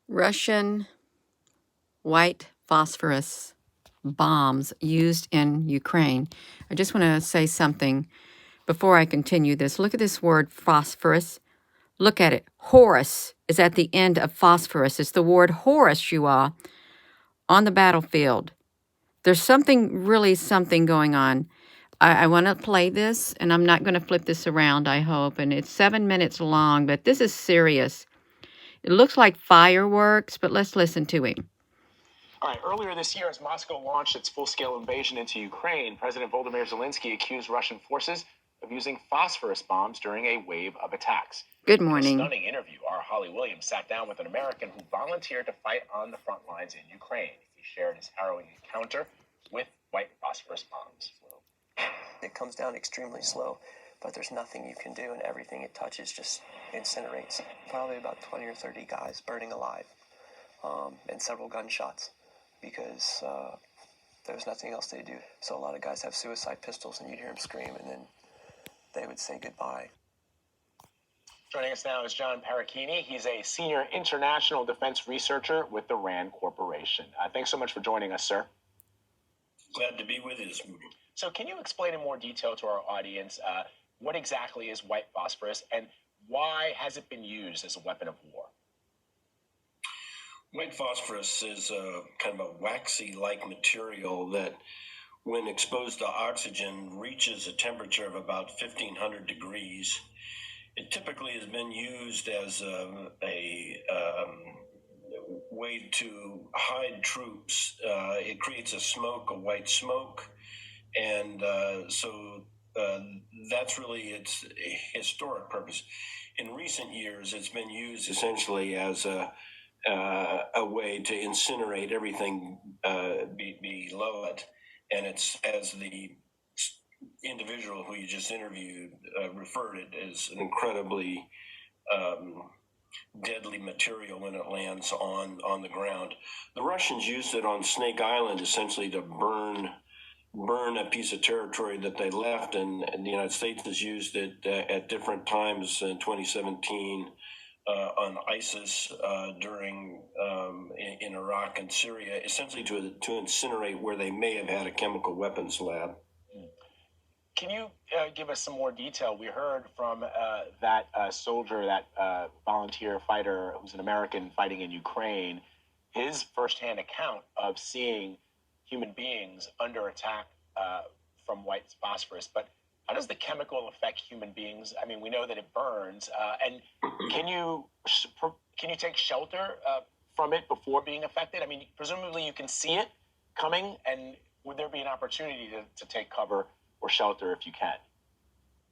Russian white phosphorus bombs used in Ukraine. I just want to say something before I continue this. Look at this word phosphorus. Look at it. Horus is at the end of phosphorus. It's the word Horus, you all, on the battlefield. There's something going on. I want to play this, and I'm not going to flip this around, I hope. And it's 7 minutes long, but this is serious. It looks like fireworks, but let's listen to him. All right, earlier this year, as Moscow launched its full-scale invasion into Ukraine, President Volodymyr Zelensky accused Russian forces of using phosphorus bombs during a wave of attacks. Good morning. In a stunning interview, our Holly Williams sat down with an American who volunteered to fight on the front lines in Ukraine. He shared his harrowing encounter with white phosphorus bombs. It comes down extremely slow, but there's nothing you can do, and everything it touches just incinerates. Probably about 20 or 30 guys burning alive, and several gunshots, because there's nothing else they do. So a lot of guys have suicide pistols, and you'd hear them scream, and then they would say goodbye. Joining us now is John Parachini. He's a senior international defense researcher with the RAND Corporation. Thanks so much for joining us, sir. Glad to be with you this morning. So can you explain in more detail to our audience what exactly is white phosphorus and why has it been used as a weapon of war? White phosphorus is a kind of a waxy-like material that, when exposed to oxygen, reaches a temperature of about 1,500 degrees. It typically has been used as a way to hide troops. It creates a white smoke, and so that's really its historic purpose. In recent years, it's been used essentially as a way to incinerate everything below it, and it's, as the individual who you just interviewed referred it, as an incredibly deadly material when it lands on the ground. The Russians used it on Snake Island essentially to burn a piece of territory that they left, and the United States has used it at different times in 2017 on ISIS during in Iraq and Syria, essentially to incinerate where they may have had a chemical weapons lab. Can you give us some more detail? We heard from that soldier, that volunteer fighter who's an American fighting in Ukraine, his firsthand account of seeing human beings under attack from white phosphorus. But how does the chemical affect human beings? I mean, we know that it burns. And can you take shelter from it before being affected? I mean, presumably you can see it coming, and would there be an opportunity to take cover or shelter if you can?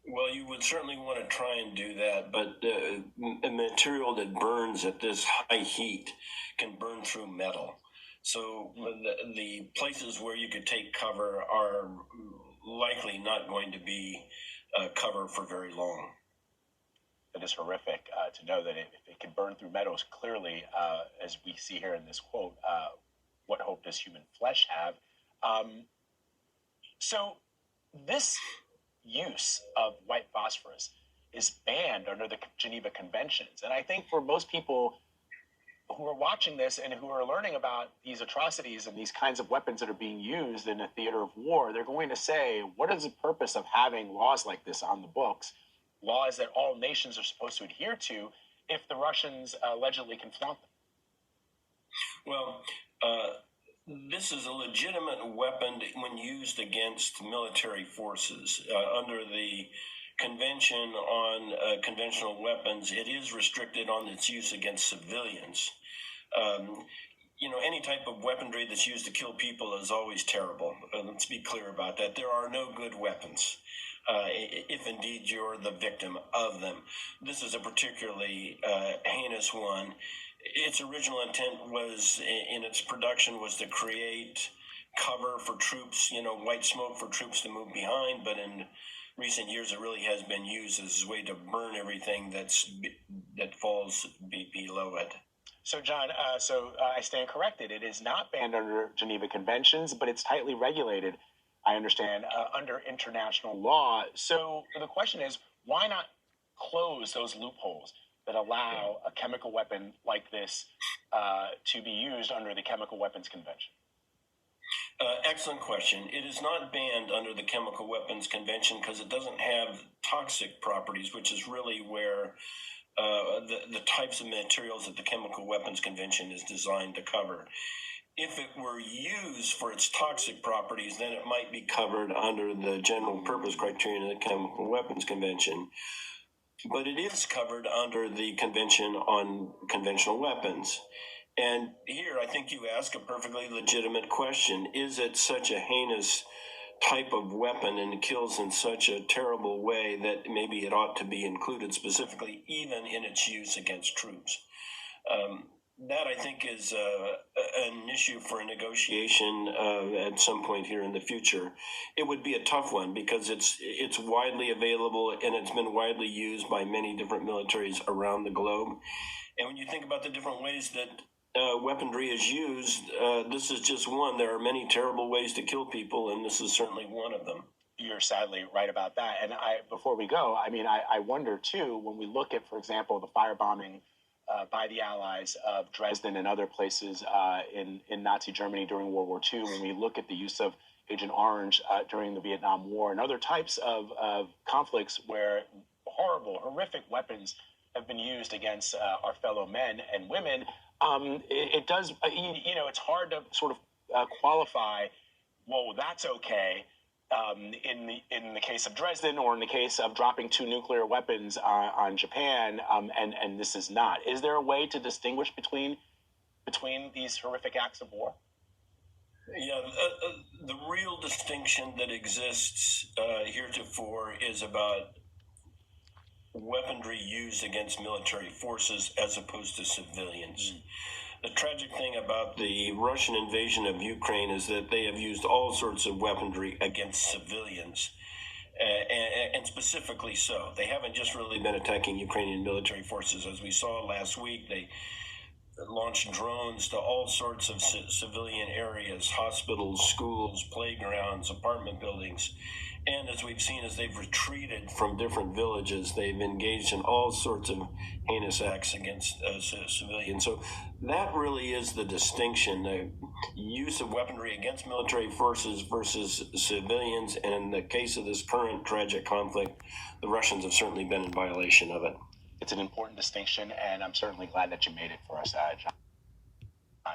Well, you would certainly want to try and do that, but a material that burns at this high heat can burn through metal. So the places where you could take cover are likely not going to be cover for very long. It is horrific to know that if it can burn through metals, clearly, as we see here in this quote, what hope does human flesh have? So this use of white phosphorus is banned under the Geneva Conventions. And I think for most people who are watching this and who are learning about these atrocities and these kinds of weapons that are being used in a theater of war, they're going to say, what is the purpose of having laws like this on the books, laws that all nations are supposed to adhere to, if the Russians allegedly can flaunt them? Well, this is a legitimate weapon when used against military forces. Under the Convention on Conventional Weapons, it is restricted on its use against civilians. Any type of weaponry that's used to kill people is always terrible. Let's be clear about that. There are no good weapons, if indeed you're the victim of them. This is a particularly heinous one. Its original intent was, in its production, was to create cover for troops, white smoke for troops to move behind. But in recent years, it really has been used as a way to burn everything that falls below it. So, John, I stand corrected. It is not banned under Geneva Conventions, but it's tightly regulated, I understand, under international law. So the question is, why not close those loopholes? that allow a chemical weapon like this to be used under the Chemical Weapons Convention? Excellent question. It is not banned under the Chemical Weapons Convention because it doesn't have toxic properties, which is really where the types of materials that the Chemical Weapons Convention is designed to cover. If it were used for its toxic properties, then it might be covered under the general purpose criterion of the Chemical Weapons Convention. But it is covered under the Convention on Conventional Weapons. And here, I think you ask a perfectly legitimate question. Is it such a heinous type of weapon and kills in such a terrible way that maybe it ought to be included specifically, even in its use against troops? That, I think, is an issue for a negotiation at some point here in the future. It would be a tough one because it's widely available and it's been widely used by many different militaries around the globe. And when you think about the different ways that weaponry is used, this is just one. There are many terrible ways to kill people, and this is certainly one of them. You're sadly right about that. And before we go, I wonder, too, when we look at, for example, the firebombing by the Allies of Dresden and other places in Nazi Germany during World War II, when we look at the use of Agent Orange during the Vietnam War and other types of conflicts where horrible, horrific weapons have been used against our fellow men and women, it does, it's hard to sort of qualify, well, that's okay. In the case of Dresden, or in the case of dropping 2 nuclear weapons on Japan, and this is not. Is there a way to distinguish between these horrific acts of war? Yeah, the real distinction that exists heretofore is about weaponry used against military forces as opposed to civilians. The tragic thing about the Russian invasion of Ukraine is that they have used all sorts of weaponry against civilians, and specifically so. They haven't just really been attacking Ukrainian military forces. As we saw last week, they launched drones to all sorts of civilian areas, hospitals, schools, playgrounds, apartment buildings. And as we've seen, as they've retreated from different villages, they've engaged in all sorts of heinous acts against civilians. So that really is the distinction, the use of weaponry against military forces versus civilians. And in the case of this current tragic conflict, the Russians have certainly been in violation of it. It's an important distinction, and I'm certainly glad that you made it for us, John.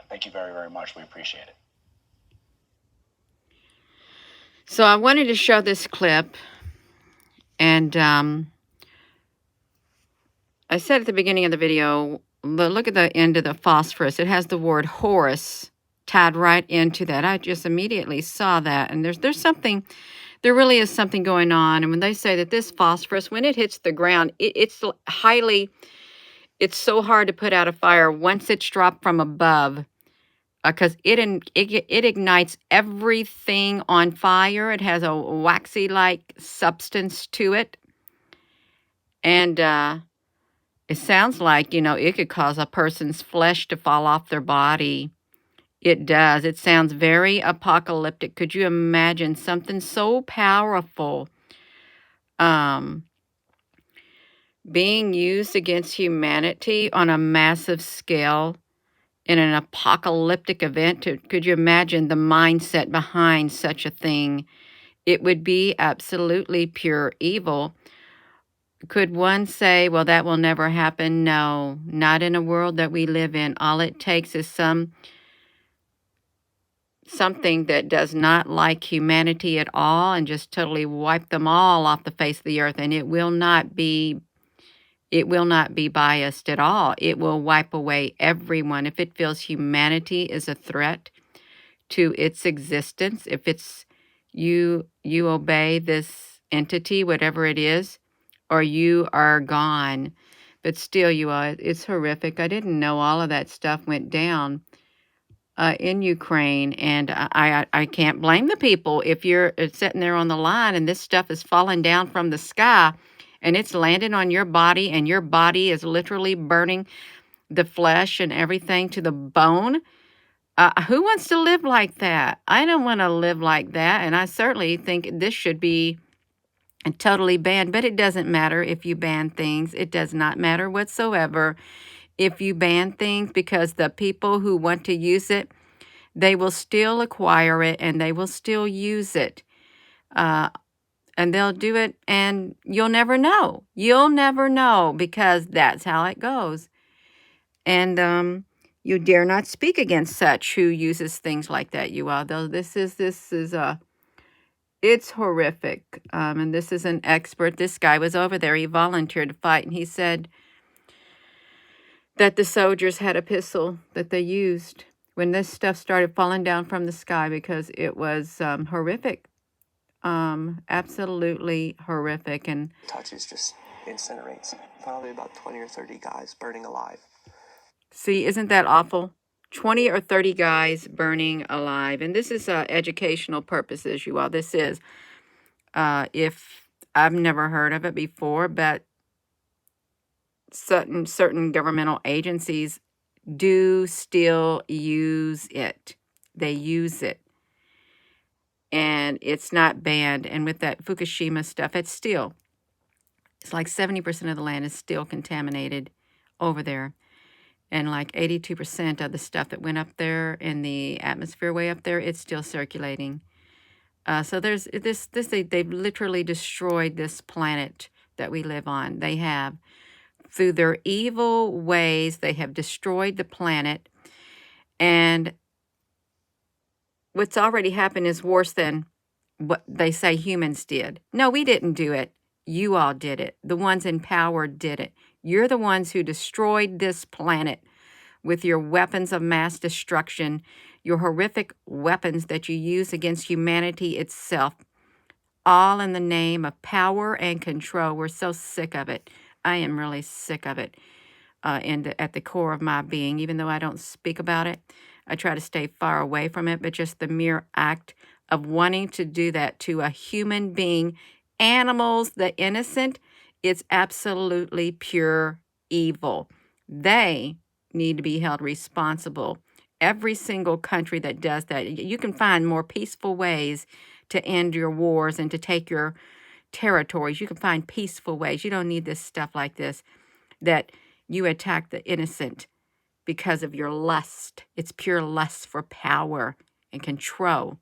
Thank you very, very much. We appreciate it. So I wanted to show this clip, and I said at the beginning of the video, look at the end of the phosphorus. It has the word Horus tied right into that. I just immediately saw that, and there's something, there really is something going on. And when they say that this phosphorus, when it hits the ground, it's so hard to put out a fire once it's dropped from above. Because it ignites everything on fire. It has a waxy-like substance to it. And it sounds like, it could cause a person's flesh to fall off their body. It does. It sounds very apocalyptic. Could you imagine something so powerful being used against humanity on a massive scale? In an apocalyptic event, could you imagine the mindset behind such a thing? It would be absolutely pure evil. Could one say, well, that will never happen? No, not in a world that we live in. All it takes is something that does not like humanity at all and just totally wipe them all off the face of the earth, and it will not be biased at all. It will wipe away everyone. If it feels humanity is a threat to its existence, if it's you obey this entity, whatever it is, or you are gone. But still, it's horrific. I didn't know all of that stuff went down in Ukraine, and I can't blame the people. If you're sitting there on the line and this stuff is falling down from the sky, and it's landing on your body, and your body is literally burning the flesh and everything to the bone. Who wants to live like that? I don't want to live like that, and I certainly think this should be and totally banned. But it doesn't matter if you ban things. It does not matter whatsoever if you ban things, because the people who want to use it, they will still acquire it and they will still use it. And they'll do it, and you'll never know. You'll never know, because that's how it goes. And you dare not speak against such who uses things like that, you all. Though this is it's horrific. And this is an expert. This guy was over there. He volunteered to fight, and he said that the soldiers had a pistol that they used when this stuff started falling down from the sky, because it was horrific. Absolutely horrific. And touches just incinerates. Probably about 20 or 30 guys burning alive. see, isn't that awful? 20 or 30 guys burning alive. And this is educational purposes, you all. This is, if I've never heard of it before, but certain governmental agencies do still use it. They use it. And it's not banned. And with that Fukushima stuff, it's like 70% of the land is still contaminated over there. And like 82% of the stuff that went up there in the atmosphere way up there, it's still circulating. So there's they've literally destroyed this planet that we live on. They have, through their evil ways, they have destroyed the planet. And what's already happened is worse than what they say humans did. No, we didn't do it. You all did it. The ones in power did it. You're the ones who destroyed this planet with your weapons of mass destruction, your horrific weapons that you use against humanity itself, all in the name of power and control. We're so sick of it. I am really sick of it at the core of my being. Even though I don't speak about it, I try to stay far away from it, but just the mere act of wanting to do that to a human being, animals, the innocent, it's absolutely pure evil. They need to be held responsible. Every single country that does that, you can find more peaceful ways to end your wars and to take your territories. You can find peaceful ways. You don't need this stuff like this, that you attack the innocent because of your lust. It's pure lust for power and control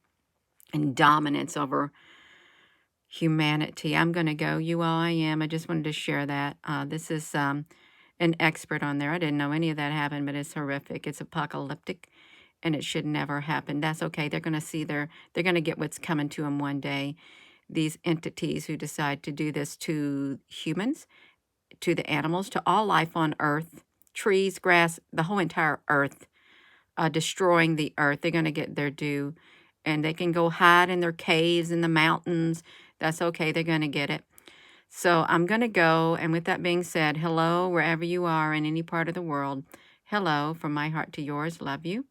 and dominance over humanity. I'm going to go. You all, I am. I just wanted to share that. This is an expert on there. I didn't know any of that happened, but it's horrific. It's apocalyptic, and it should never happen. That's okay. They're going to see they're going to get what's coming to them one day. These entities who decide to do this to humans, to the animals, to all life on earth, trees, grass, the whole entire earth, destroying the earth. They're going to get their due, and they can go hide in their caves in the mountains. That's okay. They're going to get it. So I'm going to go. And with that being said, hello, wherever you are in any part of the world. Hello, from my heart to yours. Love you.